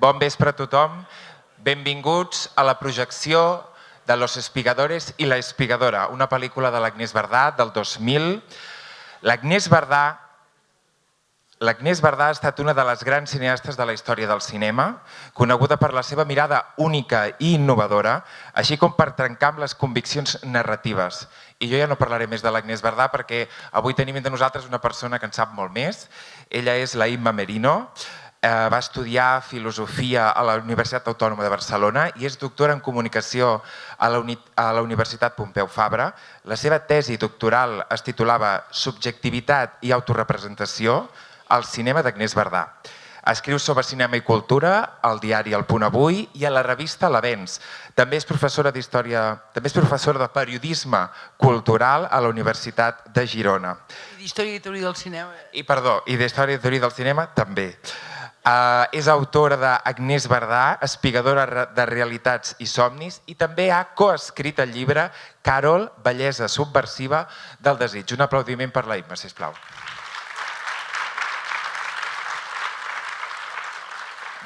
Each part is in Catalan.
Bon vespre a tothom. Benvinguts a la projecció de Los Espigadores i la Espigadora, una pel·lícula de l'Agnès Bardà del 2000. L'Agnès Bardà ha estat una de les grans cineastes de la història del cinema, coneguda per la seva mirada única i innovadora, així com per trencar amb les conviccions narratives. I jo ja no parlaré més de l'Agnès Bardà perquè avui tenim entre nosaltres una persona que en sap molt més. Ella és la Imma Merino, va estudiar filosofia a la Universitat Autònoma de Barcelona i és doctora en comunicació a la Universitat Pompeu Fabra. La seva tesi doctoral es titulava Subjectivitat i autorrepresentació al cinema d'Agnès Bardà. Escriu sobre cinema i cultura al diari El Punt Avui i a la revista L'Avenç. També és professora de periodisme cultural a la Universitat de Girona. I d'història i teoria del cinema. I d'història i teoria del cinema també. És autora d'Agnès Bardà, espigadora de realitats i somnis, i també ha coescrit el llibre Carol, bellesa subversiva del desig. Un aplaudiment per la Imma, sisplau.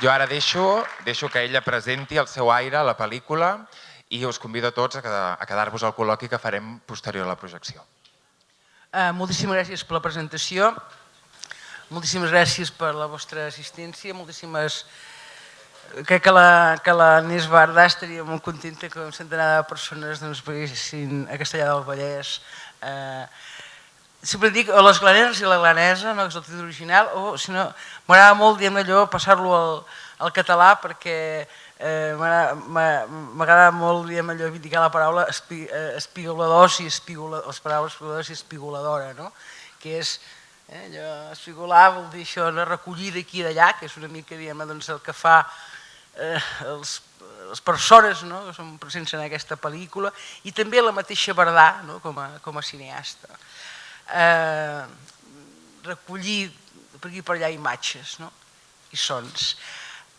Jo ara deixo que ella presenti el seu aire a la pel·lícula i us convido a tots a quedar-vos al col·loqui que farem posterior a la projecció. Moltíssimes gràcies per la presentació, moltíssimes gràcies per la vostra assistència, crec que l'Agnès Bardà estaria molt contenta que un centenar de persones veiessin a Castellar del Vallès. Sempre dic o les glaneses i la glanesa, que és el títol original, o si no, m'agrada molt allò, passar-lo al català perquè m'agrada molt allò, indicar la paraula espigoladors i les paraules espigoladors i espigoladora, que és allò, espigolar vol dir això, recollir d'aquí i d'allà, que és una mica el que fa les persones que són presents en aquesta pel·lícula, i també la mateixa Bardà com a cineasta. Recollir per aquí i per allà imatges i sons.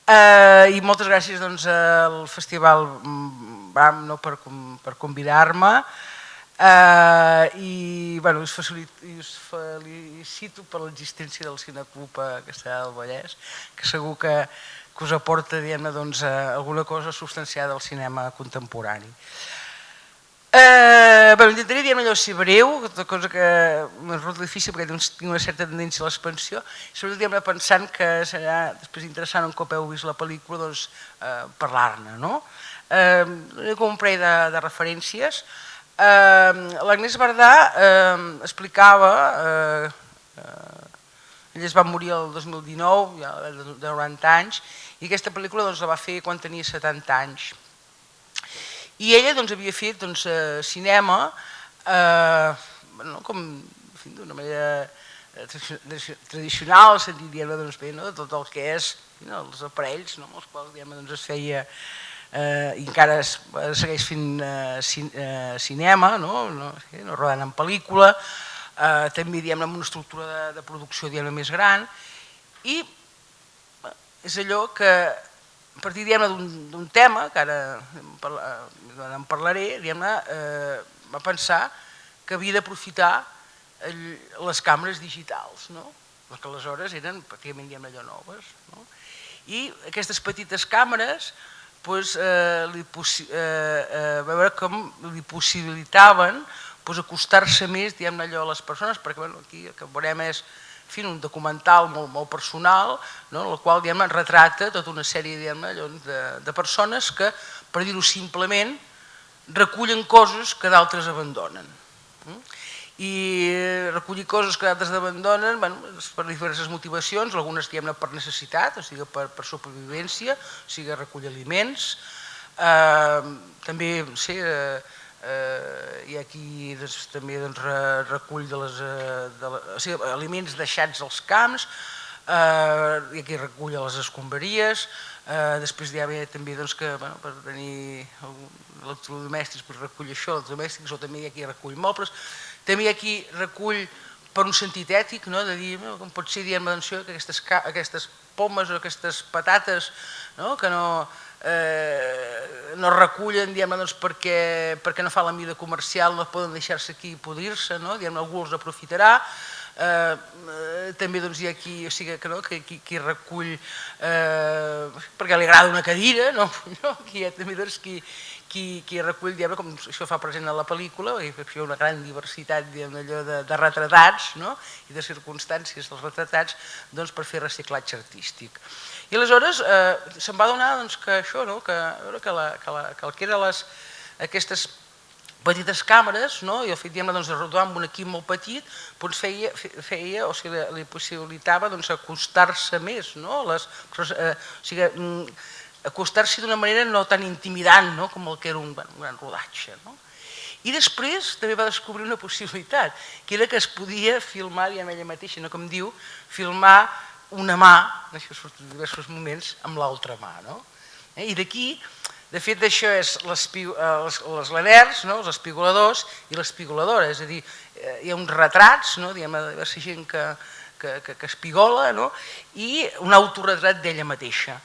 I moltes gràcies al Festival BAM per convidar-me i us felicito per l'existència del Cineclub a Castellar del Vallès, que segur que us aporta alguna cosa substanciada del cinema contemporani. Intentaré ser breu, cosa que m'és molt difícil perquè tinc una certa tendència a l'expansió, i sobretot pensant que serà després interessant un cop heu vist la pel·lícula parlar-ne. Com un parell de referències. L'Agnès Bardà explicava, ella es va morir el 2019, ja de 90 anys, i aquesta pel·lícula la va fer quan tenia 70 anys. I ella havia fet cinema d'una manera tradicional, al sentit de tot el que és els aparells amb els quals es feia i encara es segueix fent cinema, rodant en pel·lícula, també amb una estructura de producció més gran, i és allò que a partir d'un tema, que ara en parlaré, va pensar que havia d'aprofitar les càmeres digitals, que aleshores eren pràcticament allò noves. I aquestes petites càmeres veure com li possibilitaven acostar-se més a les persones, perquè aquí el que veurem és un documental molt personal, en el qual retrata tota una sèrie de persones que, per dir-ho simplement, recullen coses que d'altres abandonen. I recollir coses que d'altres abandonen per diverses motivacions, algunes per necessitat, o sigui per supervivència, o sigui recollir aliments, també hi ha qui també recull aliments deixats als camps, hi ha qui recull a les escombraries, després hi ha també per tenir electrodomèstics recull això, electrodomèstics, o també hi ha qui recull mobles, també hi ha qui recull per un sentit ètic, de dir com pot ser que aquestes pomes o aquestes patates que no recullen perquè no fa la mida comercial, no poden deixar-se aquí i podrir-se, algú els aprofitarà, també hi ha qui recull perquè li agrada una cadira, aquí hi ha també qui recull, com això fa present a la pel·lícula, hi ha una gran diversitat de retratats i de circumstàncies dels retratats per fer reciclatge artístic. I aleshores se'm va adonar que això, que el que eren aquestes petites càmeres, i el fet de rodar amb un equip molt petit, feia o li possibilitava acostar-se més, acostar-s'hi d'una manera no tan intimidant com el que era un gran rodatge. I després també va descobrir una possibilitat, que era que es podia filmar, diguem ella mateixa, com diu, filmar una mà, això surt en diversos moments, amb l'altra mà. I d'aquí, de fet, això és les laners, els espigoladors i l'espigoladora, és a dir, hi ha uns retrats, de diversa gent que espigola, i un autorretrat d'ella mateixa.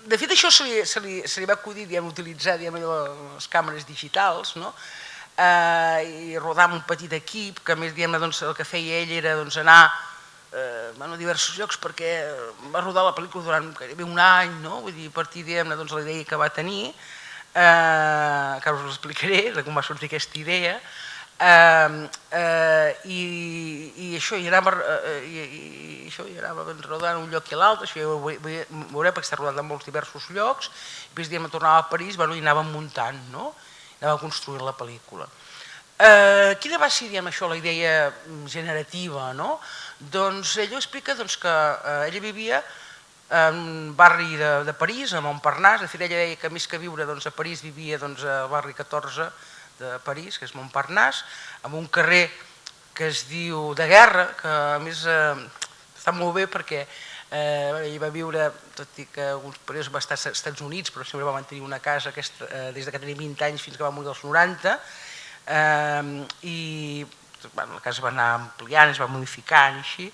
De fet, això se li va acudir utilitzar les càmeres digitals i rodar amb un petit equip, que a més el que feia ell era anar a diversos llocs perquè va rodar la pel·lícula durant gairebé un any, a partir de la idea que va tenir, que ara us l'explicaré, de com va sortir aquesta idea, i això hi anava rodant un lloc i l'altre, això ja ho veurem perquè està rodat en molts diversos llocs, i després tornava a París i anava muntant, anava construint la pel·lícula. Quina va ser això, la idea generativa? Doncs ella explica que ella vivia en un barri de París, a Montparnasse. De fet, ella deia que més que viure a París vivia al barri 14 de París, que és Montparnasse, amb un carrer que es diu de Guerra, que a més està molt bé perquè ell va viure, tot i que alguns períodes va estar als Estats Units, però sempre va mantenir una casa des que tenia 20 anys fins que va morir als 90, i la casa va anar ampliant, es va modificant i així.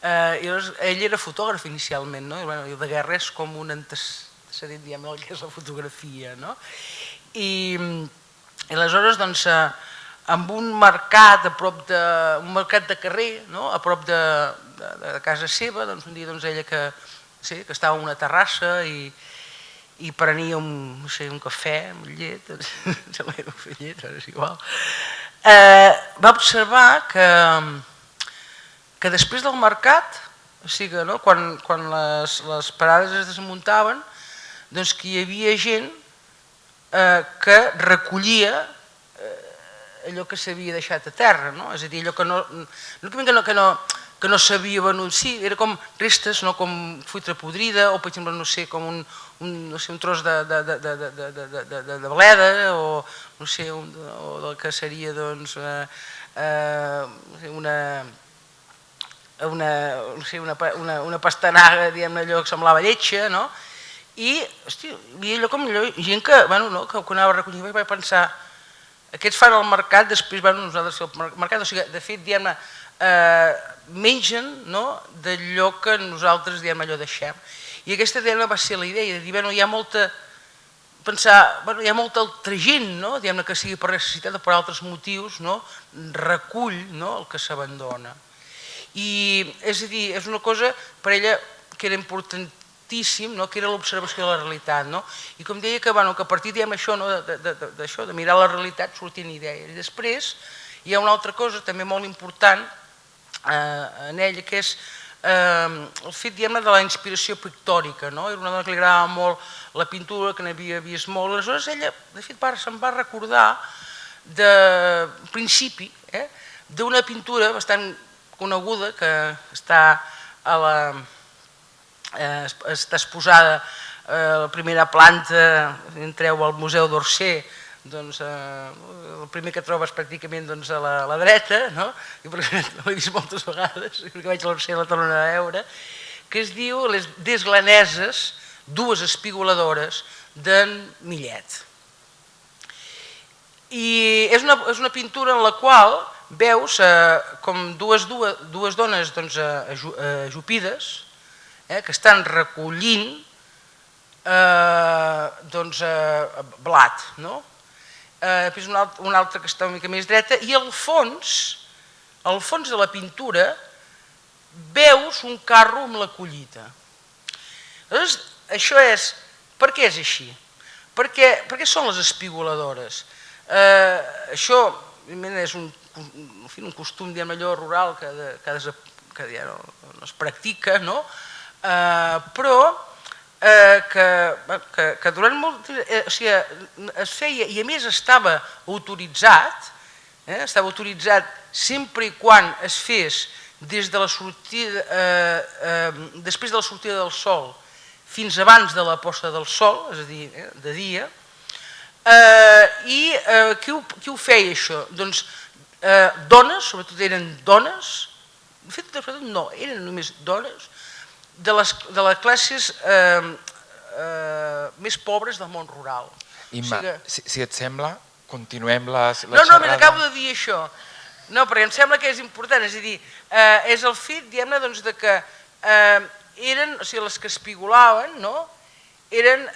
Ell era fotògraf inicialment, i de Guerra és com un antecedent del que és la fotografia. I aleshores, amb un mercat de carrer, a prop de casa seva, un dia ella que estava en una terrassa i prenia un cafè amb llet, és igual, va observar que després del mercat, quan les parades es desmuntaven, que hi havia gent que recollia allò que s'havia deixat a terra, és a dir, allò que no s'havia venut, sí, era com restes, com fruita podrida, o per exemple, com un tros de bleda, o del que seria una pastanaga, allò que semblava lletja, i hi havia allò com gent que anava a recollir, i vaig pensar, aquests fan el mercat, després nosaltres al mercat, o sigui, de fet, mengen d'allò que nosaltres allò deixem. I aquesta va ser la idea, de dir, hi ha molta altra gent, que sigui per necessitat o per altres motius, recull el que s'abandona. I és a dir, és una cosa per ella que era importantíssim, que era l'observació de la realitat. I com deia que a partir d'això, de mirar la realitat, sortien idees. I després hi ha una altra cosa també molt important en ella, que és el fet de la inspiració pictòrica. Era una dona que li agradava molt la pintura, que n'havia vist molt. Aleshores ella, de fet, se'n va recordar de principi d'una pintura bastant coneguda que està exposada a la primera planta, entreu al Museu d'Orsay, el primer que trobes pràcticament a la dreta, i l'he vist moltes vegades, perquè vaig a l'Orsay la torno a veure, que es diu Les Desglaneses, dues espigoladores d'en Millet. I és una pintura en la qual veus com dues dones ajupides que estan recollint blat. després una altra que està una mica més dreta, i al fons de la pintura, veus un carro amb la collita. Llavors, això és... Per què és així? Per què són les espigoladores? Això, evidentment, és un costum, diguem allò, rural que ja no es practica, no? Però que durant molt... O sigui, es feia, i a més estava autoritzat sempre i quan es fes des de la sortida, després de la sortida del sol fins abans de la posta del sol, és a dir, de dia. I qui ho feia això? Doncs dones, sobretot eren dones, de fet no, eren només dones, de les classes més pobres del món rural. Imma, si et sembla, continuem la xerrada. No, acabo de dir això. No, perquè em sembla que és important, és a dir, és el fet, diguem-ne, que eren, o sigui, les que espigolaven, no? Eren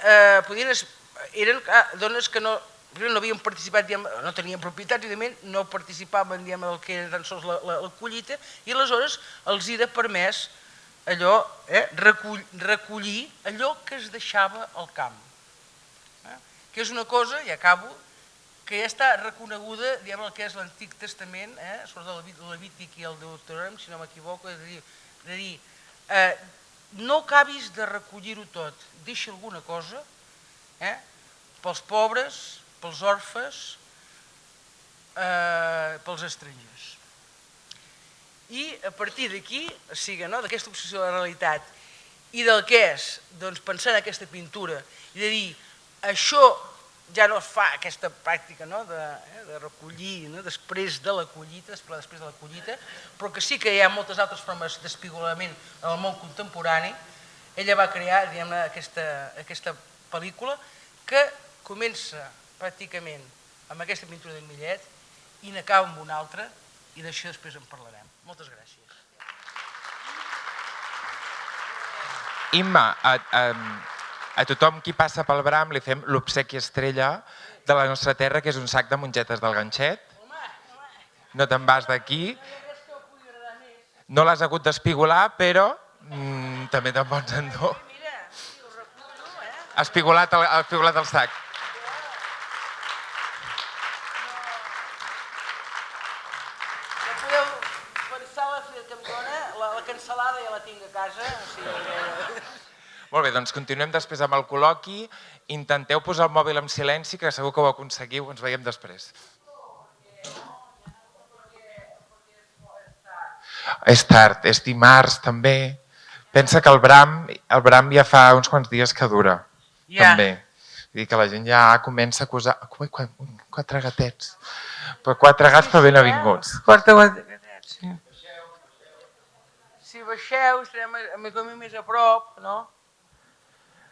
dones que no havien participat, no tenien propietat, evidentment, no participaven del que era tan sols la collita, i aleshores els era permès allò, recollir allò que es deixava al camp. Que és una cosa, i acabo, que ja està reconeguda, diguem, el que és l'Antic Testament, sobretot el Levític i el Deuteronomi, si no m'equivoco, és de dir, no acabis de recollir-ho tot, deixa alguna cosa pels pobres, pels orfes, pels estrangers. I a partir d'aquí, d'aquesta obsessió de la realitat i del que és pensar en aquesta pintura i de dir, això ja no es fa aquesta pràctica de recollir després de la collita, però que sí que hi ha moltes altres formes d'espigolament en el món contemporani. Ella va crear aquesta pel·lícula que comença pràcticament amb aquesta pintura d'en Millet i n'acaba amb una altra, i d'això després en parlarem. Moltes gràcies. Imma, a tothom qui passa pel Bram li fem l'obsequi estrella de la nostra terra, que és un sac de mongetes del ganxet. No te'n vas d'aquí. No l'has hagut d'espigolar, però també te'n pots endur. Espigolat el sac. Ja podeu pensar que em dona, la cansalada ja la tinc a casa. Molt bé, doncs continuem després amb el col·loqui. Intenteu posar el mòbil en silenci, que segur que ho aconseguiu. Ens veiem després. És tard, és dimarts també. Pensa que el Bram ja fa uns quants dies que dura. També. Vull dir que la gent ja comença a acusar... 4 gatets. Però 4 gats però ben avinguts. 4 gatets, sí. Si baixeu, estarem més a prop, no?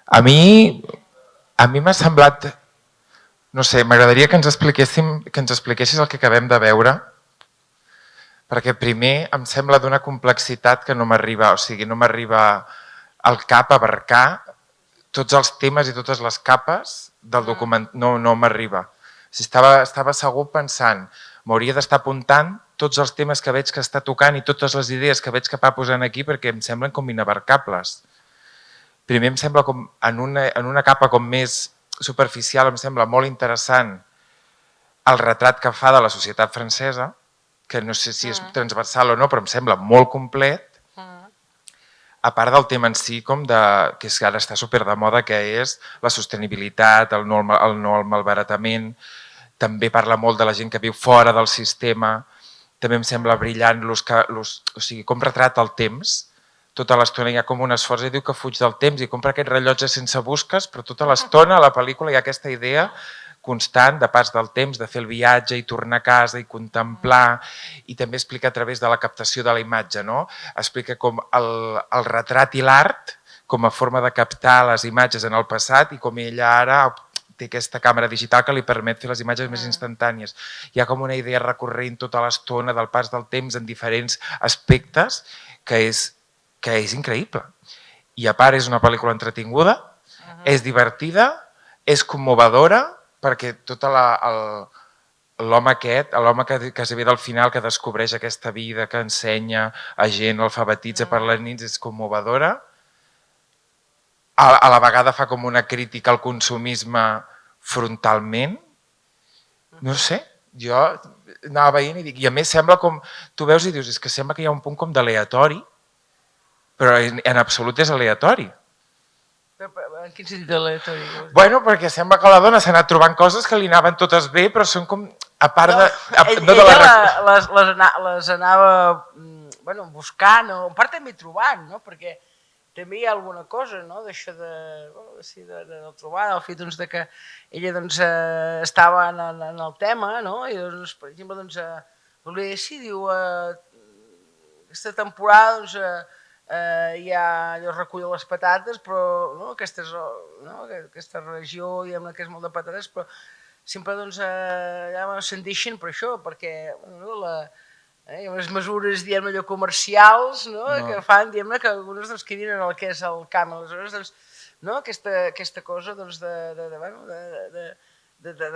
A mi m'ha semblat, no sé, m'agradaria que ens expliquessis el que acabem de veure, perquè primer em sembla d'una complexitat que no m'arriba, o sigui, no m'arriba al cap a abarcar tots els temes i totes les capes del document, no m'arriba. Estava segur pensant, m'hauria d'estar apuntant tots els temes que veig que està tocant i totes les idees que veig que va posant aquí perquè em semblen com inabarcables. Primer em sembla com en una capa com més superficial, em sembla molt interessant el retrat que fa de la societat francesa, que no sé si és transversal o no, però em sembla molt complet, a part del tema en si, que ara està super de moda, que és la sostenibilitat, el no al malbaratament, també parla molt de la gent que viu fora del sistema, també em sembla brillant com retrata el temps. Tota l'estona hi ha com un esforç i diu que fuig del temps i compra aquest rellotge sense busques, però tota l'estona a la pel·lícula hi ha aquesta idea constant de pas del temps, de fer el viatge i tornar a casa i contemplar, i també explica a través de la captació de la imatge, no? Explica com el retrat i l'art com a forma de captar les imatges en el passat i com ella ara té aquesta càmera digital que li permet fer les imatges més instantànies. Hi ha com una idea recurrent tota l'estona del pas del temps en diferents aspectes que és increïble. I a part és una pel·lícula entretinguda, és divertida, és commovedora perquè tota l'home aquest, l'home que es ve del final, que descobreix aquesta vida, que ensenya a gent, alfabetitza per les nits, és commovedora. A la vegada fa com una crítica al consumisme frontalment. No sé, jo anava veient i dic, i a més sembla com, tu veus i dius, és que sembla que hi ha un punt com d'aleatori, però en absolut és aleatori. En quin sentit aleatori? Bueno, perquè sembla que la dona s'ha anat trobant coses que li anaven totes bé, però són com, a part de... Ella les anava buscant, o en part també trobant, no? Perquè també hi ha alguna cosa, no? D'això de trobar, el fet de que ella estava en el tema, no? I per exemple, sí, diu, aquesta temporada hi ha allò recull les patates, però aquesta regió que és molt de patates, però sempre ja se'n deixen per això, perquè hi ha unes mesures comercials que fan que algunes quedin en el que és el camp. Aleshores, aquesta cosa de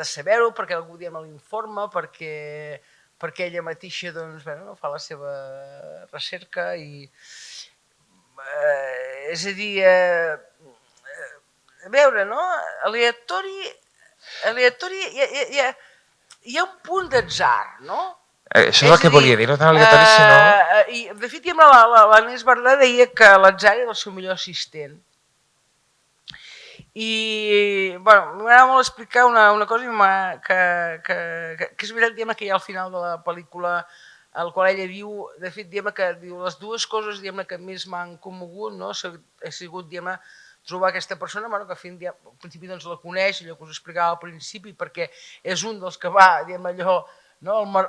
saber-ho, perquè algú l'informa, perquè ella mateixa fa la seva recerca i... És a dir, a veure, no? Aleatori, hi ha un punt d'atzar, no? Això és el que volia dir, no tan aleatori, sinó... I, de fet, l'Agnès Varda deia que l'atzar era el seu millor assistent. I, m'agrada molt explicar una cosa que és veritat que hi ha al final de la pel·lícula, el qual ella diu, de fet, que les dues coses que més m'han commogut ha sigut trobar aquesta persona que al principi la coneix, allò que us explicava al principi, perquè és un dels que va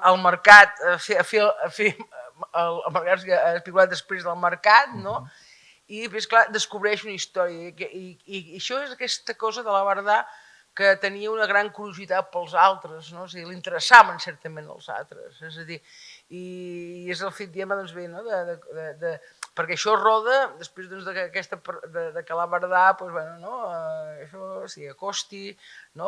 al mercat a fer el mercat especulat després del mercat, i després, clar, descobreix una història. I això és aquesta cosa de la Vardà, que tenia una gran curiositat pels altres, o sigui, li interessaven certament els altres. És a dir, i és el fet, perquè això roda després que la Vardà s'hi acosti,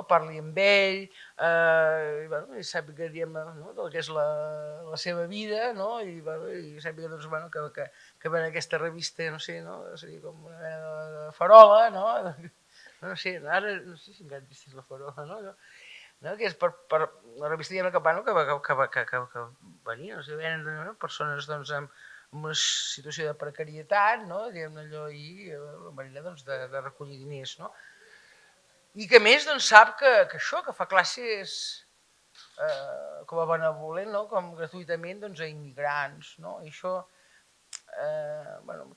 parli amb ell, i sàpiga del que és la seva vida, i sàpiga que ven aquesta revista, no sé, seria com una farola, no sé, ara no sé si encara existeix la farola, que és per la revista que venien, venen persones en una situació de precarietat, allò, i la manera de recollir diners. I que a més sap que això, que fa classes com a benevolent, com gratuïtament a immigrants. I això,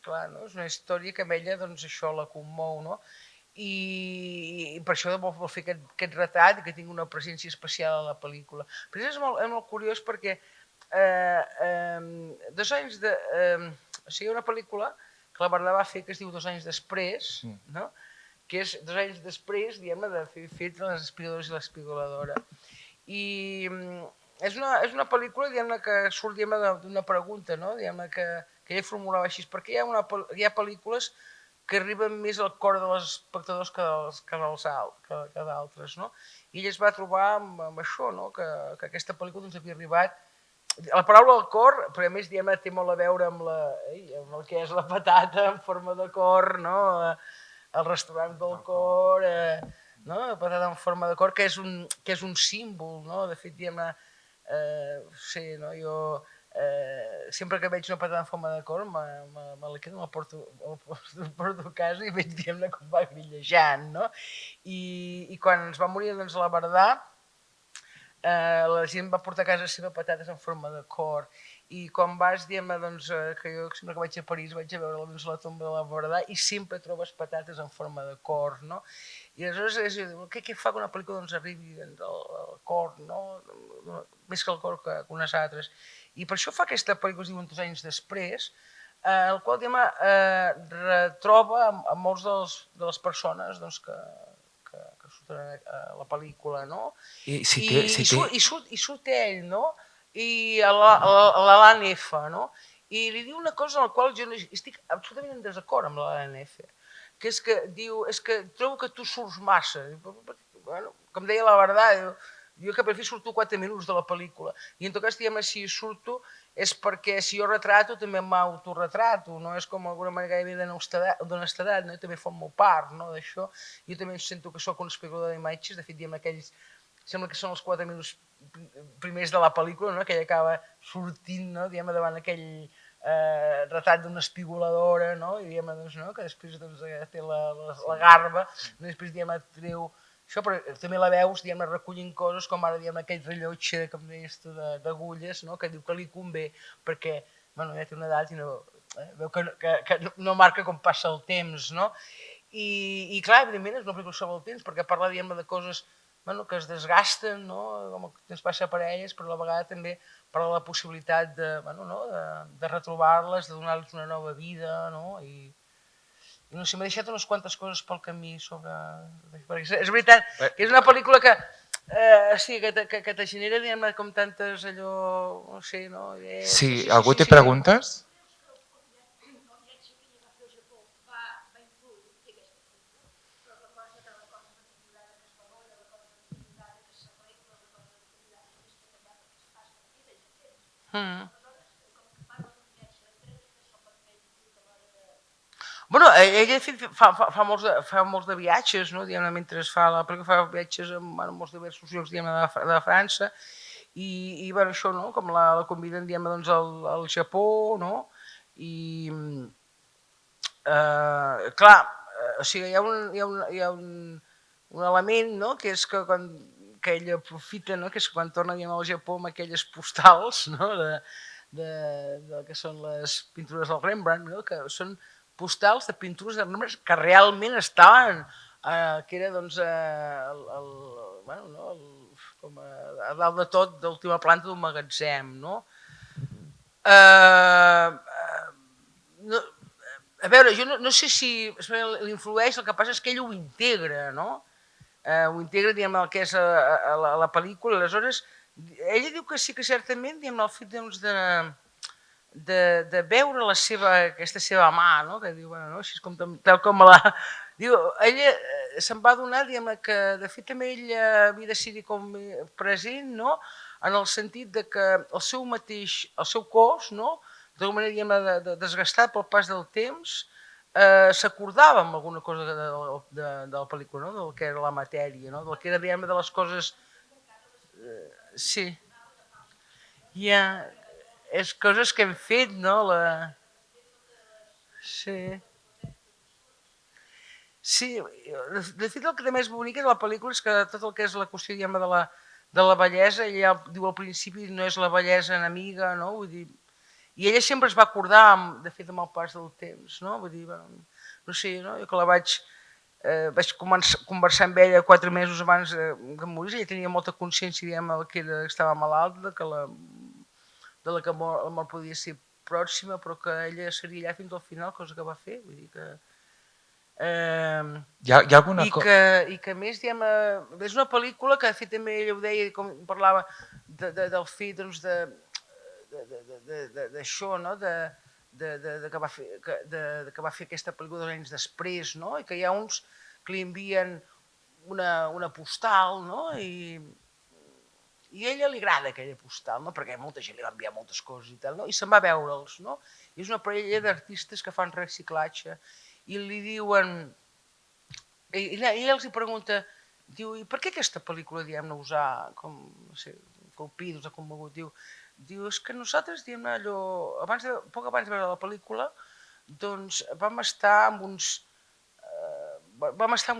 clar, és una història que a ella això la commou, i per això vol fer aquest retrat i que tingui una presència especial a la pel·lícula. Però és molt curiós perquè 2 anys de... O sigui, una pel·lícula que la Vardà va fer que es diu 2 anys després, que és 2 anys després de fer Les espigadores i l'espigoladora. I és una pel·lícula que surt d'una pregunta, que ella formulava així, perquè hi ha pel·lícules que arriben més al cor dels espectadors que d'altres. I ella es va trobar amb això, que aquesta pel·lícula havia arribat... La paraula al cor, però a més té molt a veure amb el que és la patata en forma de cor, el restaurant del cor, la patata en forma de cor, que és un símbol. De fet, jo... sempre que veig una patata en forma de cor me la quedo, me'l porto a casa i veig com va grillejant. I quan ens va morir la Vardà, la gent va portar a casa seva patates en forma de cor. I quan vas, que jo sempre que vaig a París vaig a veure la tomba de la Vardà i sempre trobes patates en forma de cor. I aleshores què fa que una pel·lícula arribi al cor, més que al cor que unes altres. I per això fa aquesta pel·lícula, es diu 2 anys després, el qual retroba a molts de les persones que surten a la pel·lícula. I surt ell, i l'Alan F. I li diu una cosa en la qual jo estic absolutament en desacord amb l'Alan F. Que és que diu, és que trobo que tu surts massa. com deia la Verdad, jo que per fi surto 4 minuts de la pel·lícula. I en tot cas, diguem, si surto és perquè si jo retrato també m'autoretrato, no és com alguna manera gairebé d'honestedat, no? Jo també formo part, no, d'això. Jo també sento que sóc un espectador d'imatges, de fet, diguem, aquells, sembla que són els 4 minuts primers de la pel·lícula, no? Que ella acaba sortint, no? Diguem, davant aquell retrat d'una espigoladora, no? I diguem, doncs, no? Que després doncs, té la garba, i després diguem, treu això, però també la veus, diguem, recollint coses com ara, diguem, aquell rellotge, com deies tu, d'agulles, no? Que diu que li convé, perquè, bueno, ja té una edat i no, veu que no marca com passa el temps, no? I clar, evidentment, és una pel·lícula sobre el temps, perquè parla, diguem, de coses, bueno, que es desgasten, no? Com que ens passa per elles, però a la vegada també parla de la possibilitat de, bueno, no? De retrobar-les, de donar-los una nova vida, no? I no sé, m'ha deixat unes quantes coses pel camí sobre... Perquè és veritat que és una pel·lícula que sí, que te genera, diguem-ne, com tantes allò, no sé, no? Sí, algú té preguntes? Bueno, ella fa molts de viatges, no? Diguem-ne, mentre fa la pel·lícula fa viatges en molts diversos llocs, diguem-ne, de França, i bueno, això, no? Com la conviden, diguem-ne, doncs, al Japó, no? I, clar, o sigui, hi ha un element, no? Que és que quan que ella aprofita, no? Que és quan torna, diguem, al Japó amb aquelles postals, no? De que són les pintures del Rembrandt, no? Que són postals de pintures de Rembrandt que realment estaven, que era doncs, bueno, no? Com a dalt de tot d'última planta d'un magatzem, no? No, a veure, jo no sé si l'influeix, el que passa és que ell ho integra, no? Ho integra, diguem, el que és la pel·lícula, aleshores, ella diu que sí que certament, diguem, el fet doncs, de veure aquesta seva mà, no? Que diu, bueno, no? Així com, tal com la... Diu, ella se'n va adonar, diguem, que de fet també ella havia de ser com present, no? En el sentit de que el seu cos, no? D'alguna manera, diguem, desgastat pel pas del temps, s'acordava amb alguna cosa de la pel·lícula, no? Del que era la matèria, no? Del que era, diguem, de les coses... Sí. Ja, és coses que hem fet, no? Sí. Sí, de fet el que també és bonic de la pel·lícula és que tot el que és la qüestió, diguem, de la bellesa, ella diu al principi no és la bellesa enemiga, no? Vull dir, i ella sempre es va acordar, de fet, amb el pas del temps, no? Vull dir, bueno, no sé, no? Jo que la vaig conversar amb ella 4 mesos abans que morís, ella tenia molta consciència, diguem, que estava malalta, de la que la mort podia ser pròxima, però que ella seria allà fins al final, cosa que va fer, vull dir que... Hi ha alguna cosa... I que a més, diguem, és una pel·lícula que de fet també ella ho deia, com parlava del fet d'això, no? Que va fer aquesta pel·lícula 2 anys després, no? I que hi ha uns que li envien una postal, no? I a ella li agrada aquella postal, no? Perquè molta gent li va enviar moltes coses i tal, no? I se'n va veure'ls, no? I és una parella d'artistes que fan reciclatge i li diuen... I ella els pregunta, diu, i per què aquesta pel·lícula, diguem-ne, usar com, no sé, colpidos o commogut? Diu, és que nosaltres, diguem-ne, allò, poc abans de veure la pel·lícula, doncs vam estar en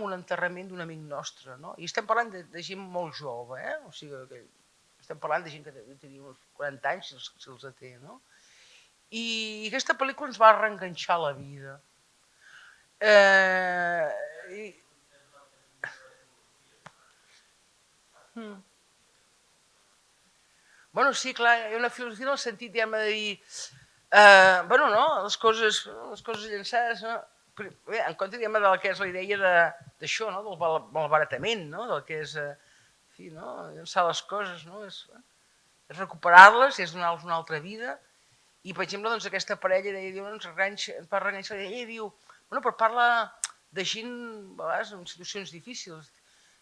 un enterrament d'un amic nostre, no? I estem parlant de gent molt jove, o sigui, estem parlant de gent que tenia uns 40 anys, si els té, no? I aquesta pel·lícula ens va reenganxar la vida. Bueno, sí, clar, hi ha una filosofia en el sentit, diguem, de dir, bueno, no, les coses llançades, no? Bé, en compte, diguem, del que és la idea d'això, no? Del malbaratament, no? Del que és, en fi, no? Llançar les coses, no? És recuperar-les, és donar-los una altra vida. I, per exemple, doncs, aquesta parella diu, ens va reenganxar, ella diu, bueno, però parla de gent, a vegades, en situacions difícils.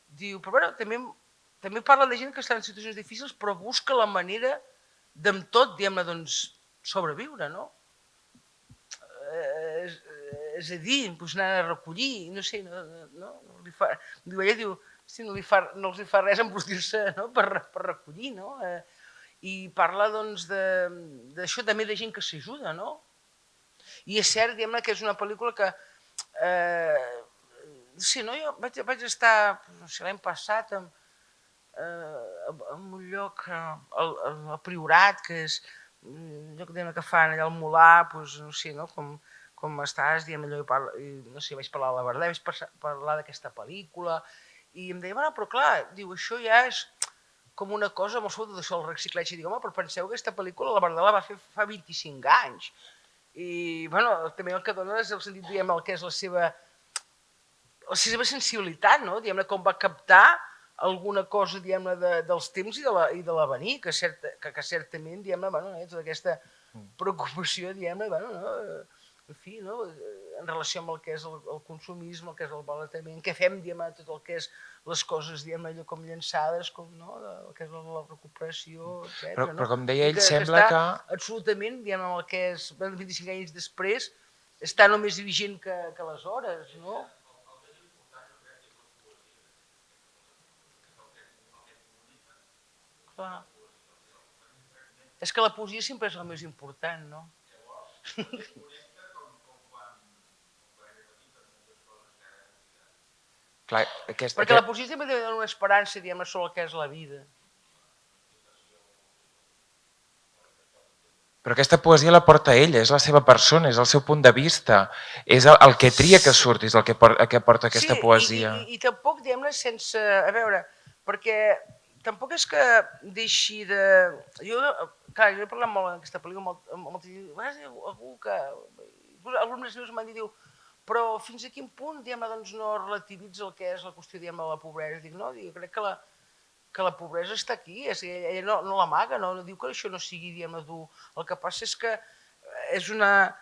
diu, però bueno, també parla de gent que està en situacions difícils, però busca la manera d'amb tot, diguem-ne, doncs, sobreviure, no? És a dir, doncs anar a recollir, no sé, no li fa, diu, ella diu, sí, no els li fa res embrutir-se, no? per recollir, no? I parla doncs d'això també de gent que s'ajuda, no? I és cert, diguem-ne, que és una pel·lícula que sí, no? Jo vaig estar, no sé, l'any passat en un lloc, al Priorat, que és un lloc que fan allà al Molar, doncs, no sé, no? Com estàs, diem allò, i no sé, vaig parlar a la Verdà, vaig parlar d'aquesta pel·lícula, i em deia, bueno, però clar, diu, això ja és com una cosa molt sobretot d'això, el reciclatge, i dic, home, però penseu que aquesta pel·lícula la Verdà la va fer fa 25 anys, i, bueno, també el que dona és el sentit, diguem, el que és la seva sensibilitat, no? Diguem-ne, com va captar alguna cosa, diguem-ne, dels temps i de l'avenir, que certament, diguem-ne, bueno, tota aquesta preocupació, diguem-ne, bueno, no? En fi, no? En relació amb el que és el consumisme, el que és el balatament, què fem, diguem-ne, tot el que és les coses, diguem-ne, allò com llançades, com, no? El que és la recuperació, etc. Però com deia ell, que sembla que... absolutament, diguem-ne, el que és 25 anys després, està només vigent que aleshores, no? Clar. És que la poesia sempre és el més important, no? Clar, perquè la poesia sempre dona una esperança, diguem-ne, sobre el que és la vida. Però aquesta poesia la porta ella, és la seva persona, és el seu punt de vista, és el que tria que surti, és el que porta aquesta poesia. Sí, i tampoc, diguem-ne, sense... A veure, perquè tampoc és que deixi de... Jo he parlat molt en aquesta pel·lícula amb molta gent, algú que... Alguns meus m'han dit, diu, però fins a quin punt, diguem-ne, doncs no relativitza el que és la qüestió, diguem-ne, de la pobresa? Dic, no, crec que la pobresa està aquí, ella no l'amaga, no diu que això no sigui, diguem-ne, dur. El que passa és que és una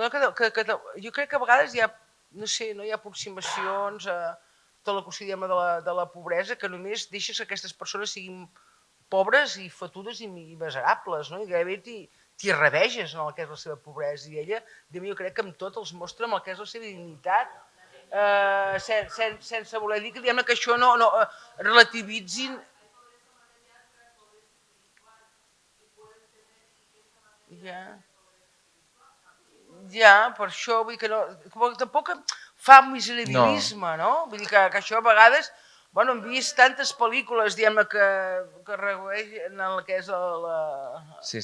que jo crec que a vegades hi ha, no sé, no hi ha aproximacions a tota la qüestió, diguem-ne, de la pobresa, que només deixes que aquestes persones siguin pobres i fotudes i miserables, no? I gairebé t'hi reveges en el que és la seva pobresa. I ella, jo crec que amb tot els mostra amb el que és la seva dignitat, sense voler dir que, diguem-ne, que això no relativitzin. Ja, per això, vull dir que no, tampoc fa miserabilisme, no? Vull dir que això a vegades, bueno, hem vist tantes pel·lícules, diguem-ne, que redueixen el que és la... Sí,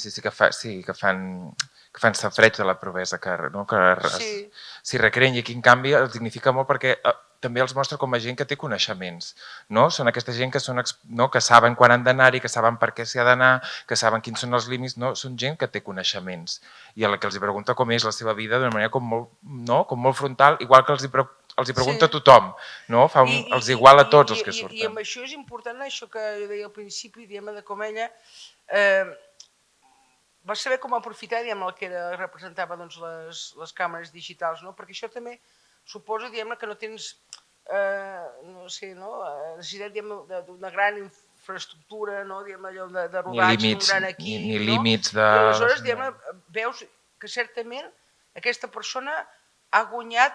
que fan safreig de la pobresa, que s'hi recreen, i aquí en canvi el significa molt perquè també els mostra com a gent que té coneixements, no? Són aquesta gent que saben quan han d'anar-hi, que saben per què s'hi ha d'anar, que saben quins són els límits, no? Són gent que té coneixements i a la que els pregunta com és la seva vida d'una manera com molt frontal, igual que els hi pregunta a tothom, no? Els igual a tots els que surten. I amb això és important això que jo deia al principi, diguem-ne, de com ella va saber com aprofitar, diguem-ne, el que representava les càmeres digitals, no? Perquè això també suposa, diguem-ne, que no tens necessitat d'una gran infraestructura, diguem-ne, allò de rodatge, un gran equip, ni límits de... I aleshores, diguem-ne, veus que certament aquesta persona ha guanyat,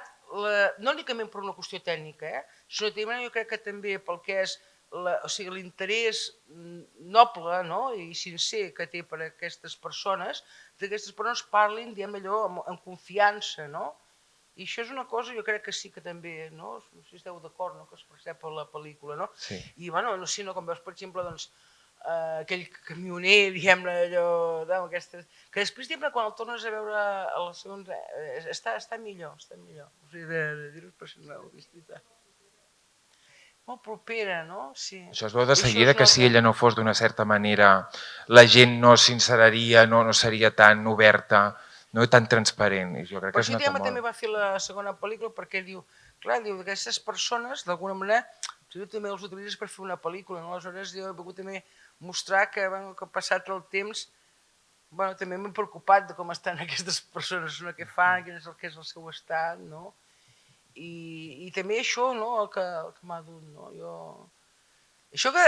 no únicament per una qüestió tècnica, sinó que jo crec que també pel que és l'interès noble i sincer que té per a aquestes persones, que aquestes persones parlin, diguem allò, amb confiança, no? I això és una cosa, jo crec que sí que també, no sé si esteu d'acord, que es percep a la pel·lícula, no? I, bueno, no sé, com veus, per exemple, doncs, aquell camioner, diguem-ne, allò, que després, diguem-ne, quan el tornes a veure a la segona, està millor, O sigui, de dir-ho per si no l'heu vist. Molt propera, no? Sí. Això es veu de seguida que si ella no fos d'una certa manera, la gent no sinceraria, no seria tan oberta, no tan transparent. Jo crec que es nota molt. També va fer la segona pel·lícula perquè diu, clar, aquestes persones, d'alguna manera, tu també els utilitzes per fer una pel·lícula, no? Aleshores jo he volgut també mostrar que passat el temps, també m'he preocupat de com estan aquestes persones, què fan, quin és el seu estat, no? I també això, no, el que m'ha dut, no? Això que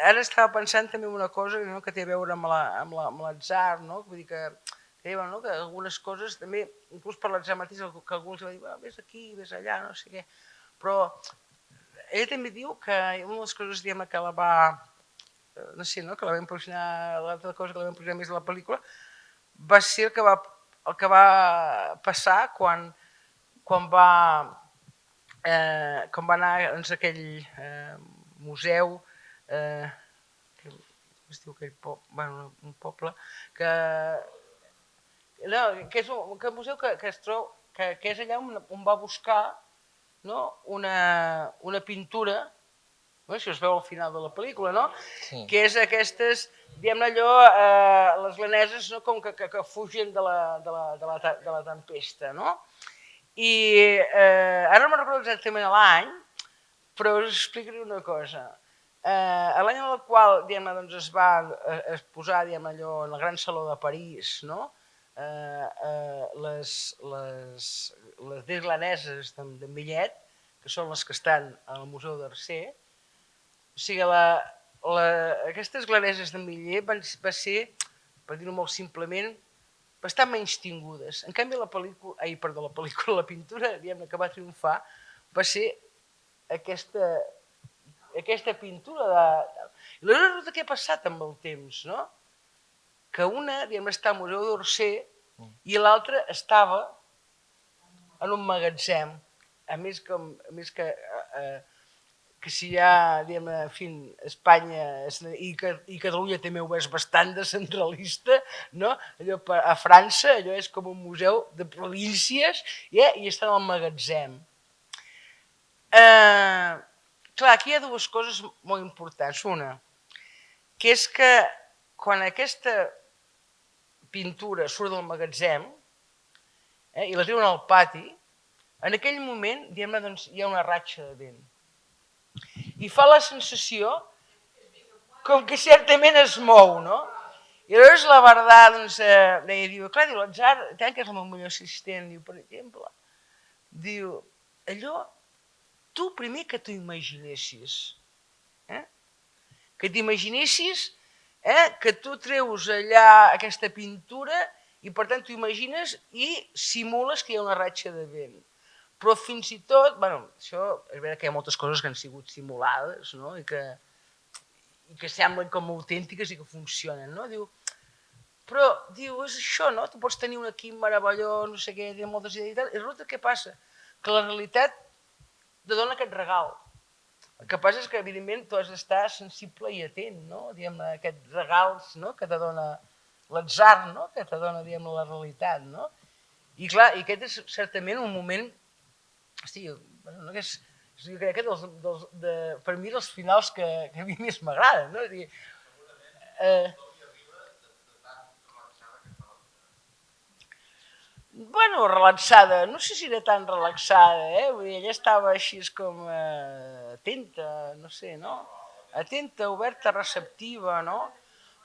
ara estava pensant també en una cosa, no, que té a veure amb l'atzar, no? Vull dir que diuen, no, que algunes coses també, inclús per l'atzar mateix, que algú els va dir, vés aquí, vés allà, no sé què, però ella també diu que una de les coses, diguem, que la va, no sé, no, que la va impressionar, l'altra cosa que la va impressionar més de la pel·lícula, va ser el que va passar quan va anar a aquell museu, com es diu aquell poble, bueno, un poble, que és un museu que es troba, que és allà on va buscar, no, una pintura, no, això es veu al final de la pel·lícula, no? Sí. Que és aquestes, diguem allò, les leneses, no? Com que fugen de la tempesta, no? I ara no me'n recordo exactament l'any, però us explicaré una cosa. L'any en el qual, diguem-ne, doncs es va exposar, diguem-ne, allò, en el Gran Saló de París, no? Les 10 leneses d'en Millet, que són les que estan al Museu d'Orsay. O sigui, aquestes glaneses de Millet va ser, per dir-ho molt simplement, bastant menys tingudes. En canvi, la pintura, diguem-ne, que va triomfar, va ser aquesta pintura. I aleshores, què ha passat amb el temps, no? Que una, diguem-ne, està al Museu d'Orsay i l'altra estava en un magatzem. A més que si hi ha, diguem-ne, en fi, Espanya i Catalunya també ho és bastant descentralista, no? A França allò és com un museu de províncies i està en el magatzem. Clar, aquí hi ha dues coses molt importants. Una, que és que quan aquesta pintura surt del magatzem i la treuen al pati, en aquell moment, diguem-ne, doncs, hi ha una ratxa de vent. I fa la sensació com que certament es mou, no? I llavors la Bardà, doncs, diu, clar, l'atzar, tant que és el meu millor assistent, diu, per exemple, diu, allò, tu primer que t'ho imaginessis, que t'imaginessis que tu treus allà aquesta pintura i per tant t'ho imagines i simules que hi ha una ratxa de vent. Però fins i tot, bueno, això és veritat que hi ha moltes coses que han sigut simulades, no? I que semblen com autèntiques i que funcionen, no? Però, diu, és això, no? Tu pots tenir un equip meravellós, no sé què, hi ha moltes idees i tal, i resulta què passa? Que la realitat te dona aquest regal. El que passa és que, evidentment, tu has d'estar sensible i atent, no? Diguem-ne, aquests regals, no? Que te dona l'atzar, no? Que te dona, diguem-ne, la realitat, no? I clar, i aquest és certament un moment. Hosti, jo crec que per mi dels finals que a mi més m'agraden, no? Bueno, relaxada, no sé si era tan relaxada, vull dir, ella estava així com atenta, no sé, no? Atenta, oberta, receptiva, no?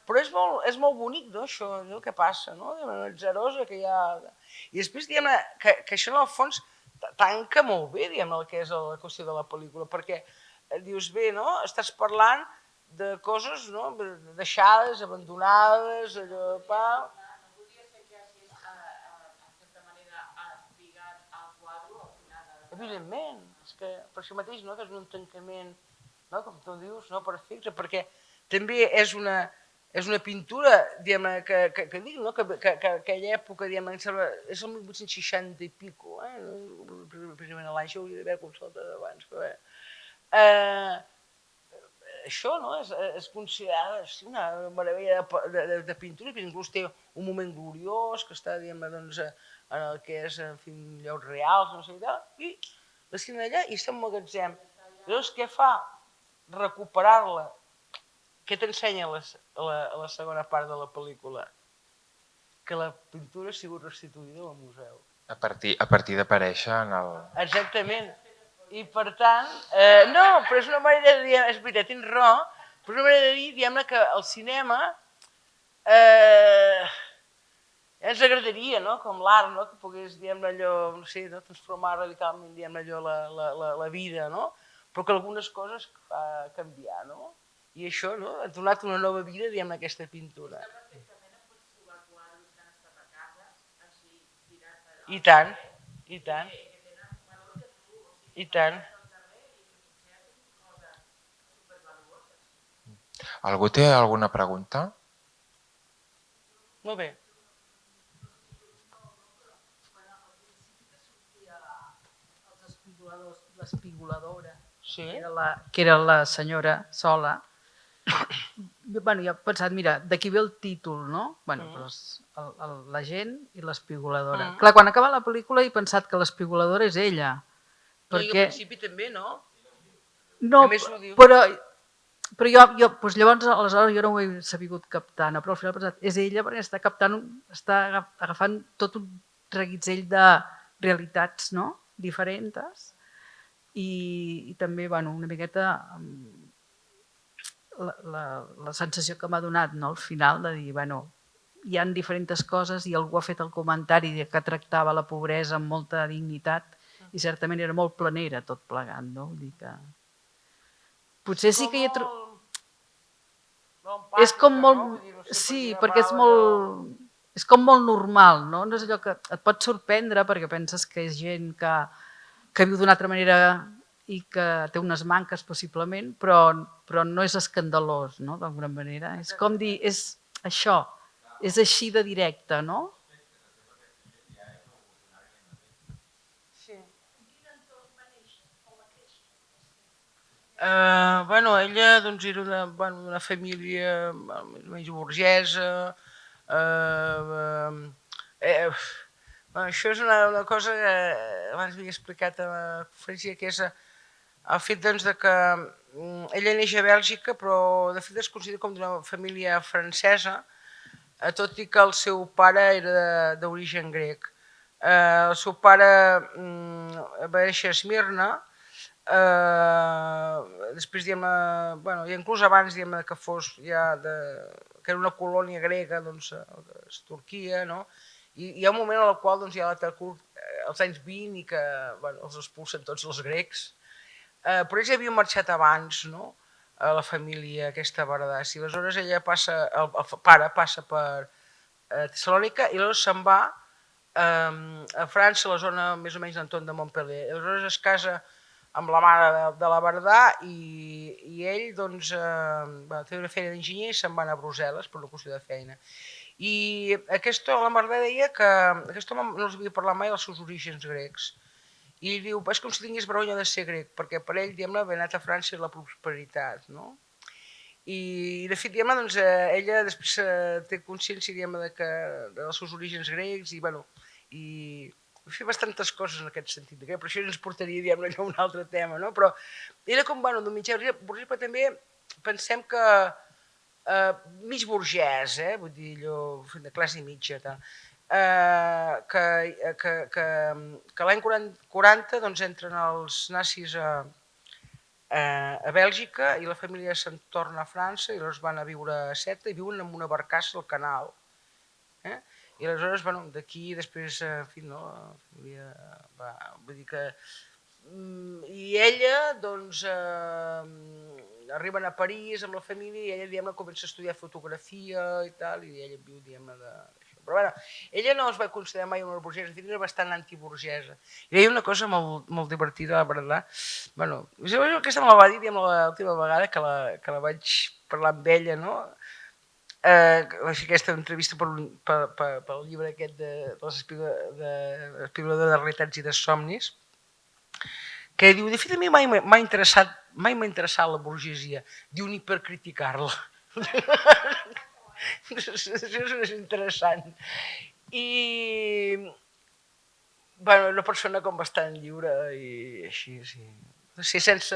Però és molt bonic, no, això, el que passa, no? Atzarosa que hi ha. I després, diguem-ne, que això en el fons tanca molt bé, diguem-ne, el que és la qüestió de la pel·lícula, perquè dius, bé, no? Estàs parlant de coses, no? Deixades, abandonades, allò, pa. Evidentment, és que per això mateix, no? Que és un tancament, no? Com tu dius, no? Perfecte, perquè també és una pintura, diguem-ne, que dic, no? Que aquella època, diguem-ne, és el 1860 i pico, precisament l'any, això hauria d'haver consultat abans, però això, no? És considerada una meravella de pintura, que inclús té un moment gloriós, que està, diguem-ne, doncs, en el que és, en fi, llocs reals, no sé què tal, i les tenen allà i està en magatzem. Llavors, què fa? Recuperar-la. Què t'ensenya a la segona part de la pel·lícula? Que la pintura ha sigut restituïda al museu. A partir d'aparèixer en el... Exactament. I per tant, no, però és una manera de dir, és veritat, tens raó, però és una manera de dir, diguem-ne, que el cinema ens agradaria, no?, com l'art, no?, que pogués, diguem-ne, allò, no sé, no?, transformar radicalment, diguem-ne, allò, la vida, no?, però que algunes coses va canviar, no? I això, no?, ha donat una nova vida, diguem-ne, a aquesta pintura. I tant, i tant, i tant. Algú té alguna pregunta? Molt bé. L'espigoladora, Sí? que era la senyora sola. Bueno, jo he pensat, mira, d'aquí ve el títol, no? Bueno, doncs la gent i l'espigoladora. Clar, quan acaba la pel·lícula he pensat que l'espigoladora és ella. No, i al Perquè... principi també, no? No, A més ho diu. però jo doncs llavors, aleshores, jo no ho he sabut captar, no? Però al final he pensat, és ella perquè està captant, està agafant tot un reguitzell de realitats, no?, diferents, i també, bueno, una miqueta la sensació que m'ha donat, no?, al final, de dir, bueno, hi han diferents coses i algú ha fet el comentari que tractava la pobresa amb molta dignitat i certament era molt planera tot plegat, no? Vull dir que... Potser sí que hi he trobat... És com molt... Sí, perquè és molt... És com molt normal, no? No és allò que et pot sorprendre perquè penses que és gent que viu d'una altra manera i que té unes manques possiblement, però no és escandalós, no?, d'alguna manera. És com dir, és això, és així de directe, no? Sí. Bueno, ella doncs, era una família més burgesa. Això és una cosa que abans havia explicat a la conferència, que és el fet doncs, de que ella neix a Bèlgica, però de fet es considera com d'una família francesa, tot i que el seu pare era d'origen grec. El seu pare va néixer a Esmirna, després, diguem-ne, bueno, i inclús abans, diguem-ne, que fos ja que era una colònia grega, doncs, Turquia, no? I hi ha un moment en el qual doncs, hi ha als anys 20 i que bueno, els expulsen tots els grecs, però ells havien marxat abans, no?, a la família aquesta Bardassi. Aleshores ella el pare passa per Tessalònica i llavors se'n va a França, a la zona més o menys d'entorn de Montpellier. Aleshores es casa amb la mare de la Bardà i ell doncs, té una feina d'enginyer i se'n van a Brussel·les per una qüestió de feina. I la Bardà deia que aquest home no els havia parlat mai dels seus orígens grecs. I diu, és com si tingués vergonya de ser grec, perquè per ell, diguem-ne, haver anat a França és la prosperitat, no? I de fet, diguem-ne, doncs, ella després té consciència, diguem-ne, dels seus orígens grecs i, bueno, i fer bastantes coses en aquest sentit, però això ens portaria, diguem-ne, a un altre tema, no? Però era com, bueno, d'un mitjà burgès, però també pensem que mig burgès, vull dir, allò de classe mitja, que l'any 40 doncs, entren els nazis a Bèlgica i la família se'n torna a França i llavors van a viure a Seta i viuen en una barcassa al canal. I aleshores, bueno, d'aquí després, en fi, no, la família va, vull dir que... I ella, doncs, arriben a París amb la família i ella, diguem-ne, comença a estudiar fotografia i tal, i ella viu, diguem-ne, d'això. Però, bueno, ella no es va considerar mai una burgesa, de fet, era bastant antiburgesa. I hi ha una cosa molt divertida, la veritat. Bueno, aquesta me la va dir, diguem, l'última vegada que la vaig parlar amb ella, no? Vaig fer aquesta entrevista pel llibre aquest de l'Espigolador de realitats i de somnis, que diu, de fet a mi mai m'ha interessat la burgesia, diu, ni per criticar-la. Això és interessant. I, bueno, una persona com bastant lliure i així, sí. Sí, sense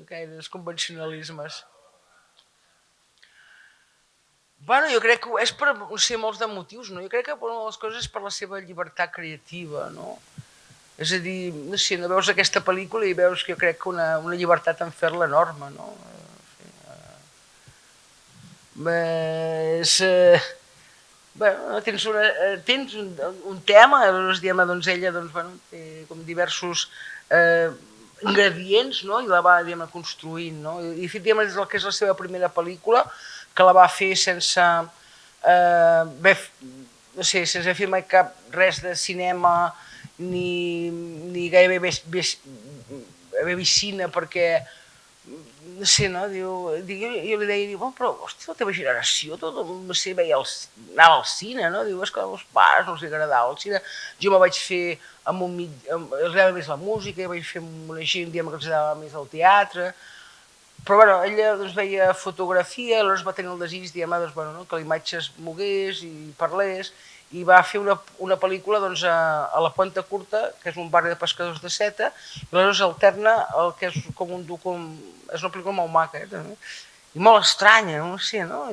gaires convencionalismes. Bueno, jo crec que és per molts de motius, no? Jo crec que una de les coses és per la seva llibertat creativa, no? És a dir, no sé, no veus aquesta pel·lícula i veus que jo crec que una llibertat en fer-la enorme, no? tens un tema, aleshores, doncs, ella té com diversos ingredients, no? I la va construint. No? I de fet, és el que és la seva primera pel·lícula, que la va fer sense sense fer mai cap res de cinema ni gairebé haver vist cine, perquè no sé, no? Jo li deia, però hòstia, la teva generació anava al cine, no? Diu, és que als pares no els agradava el cine. Jo me vaig fer els agradava més la música, vaig fer amb una gent que els agradava més el teatre, però bueno, ella veia fotografia, aleshores va tenir el desig que la imatge es mogués i parlés, i va fer una pel·lícula a la Puente Curta, que és un barri de pescadors de seta, i aleshores alterna el que és com un document, és una pel·lícula molt maca, i molt estranya, no sé, no?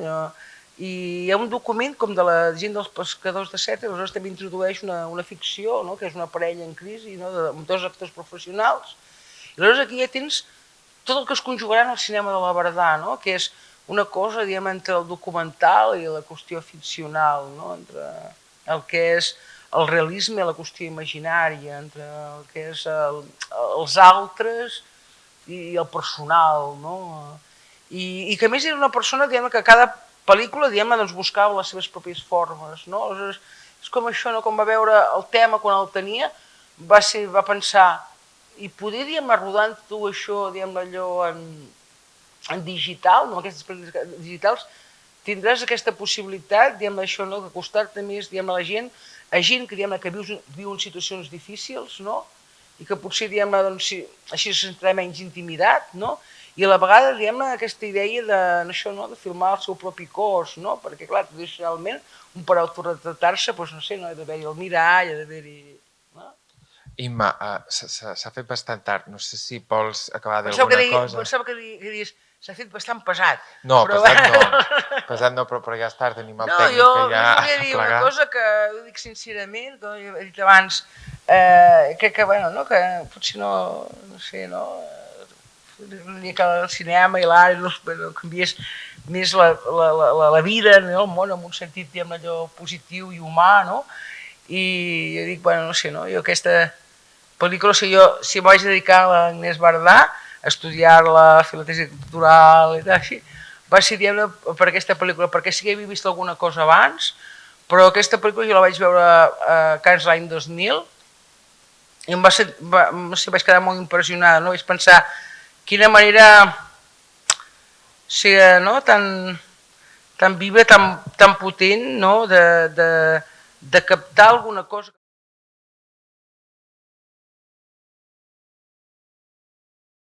I hi ha un document com de la gent dels pescadors de seta, i aleshores també introdueix una ficció, que és una parella en crisi, amb dos actors professionals, i aleshores aquí ja tens tot el que es conjugarà en el cinema de la Bardà, que és una cosa, entre el documental i la qüestió ficcional, entre el que és el realisme i la qüestió imaginària, entre el que és els altres i el personal. I que a més era una persona que cada pel·lícula buscava les seves pròpies formes. És com això, quan va veure el tema, quan el tenia, va pensar, i poder rodant-ho això allò en digital, en aquestes pel·lícules digitals, tindràs aquesta possibilitat d'això, que acostar-te més a la gent, a gent que viu en situacions difícils, i que potser així se sentirà menys intimidat, i a la vegada aquesta idea de filmar el seu propi cos, perquè clar, tradicionalment, per autoretratar-se, no sé, ha d'haver-hi el mirall, ha d'haver-hi... Imma, s'ha fet bastant tard, no sé si vols acabar d'alguna cosa. Pensava que dius, s'ha fet bastant pesat. No, pesat no, però ja és tard, tenim el tècnic que ja ha plegat. Jo volia dir una cosa que ho dic sincerament, com he dit abans, que potser no sé, ni que el cinema i l'art canviés més la vida, el món, en un sentit allò positiu i humà, i jo dic, no sé, jo aquesta pel·lícula, si em vaig dedicar a l'Agnès Bardà, a estudiar-la, a fer la tesi doctoral i tal, així, va ser per aquesta pel·lícula, perquè sí que havia vist alguna cosa abans, però aquesta pel·lícula jo la vaig veure a Cannes l'any 2000 i vaig quedar molt impressionada, vaig pensar quina manera tan viva, tan potent, de captar alguna cosa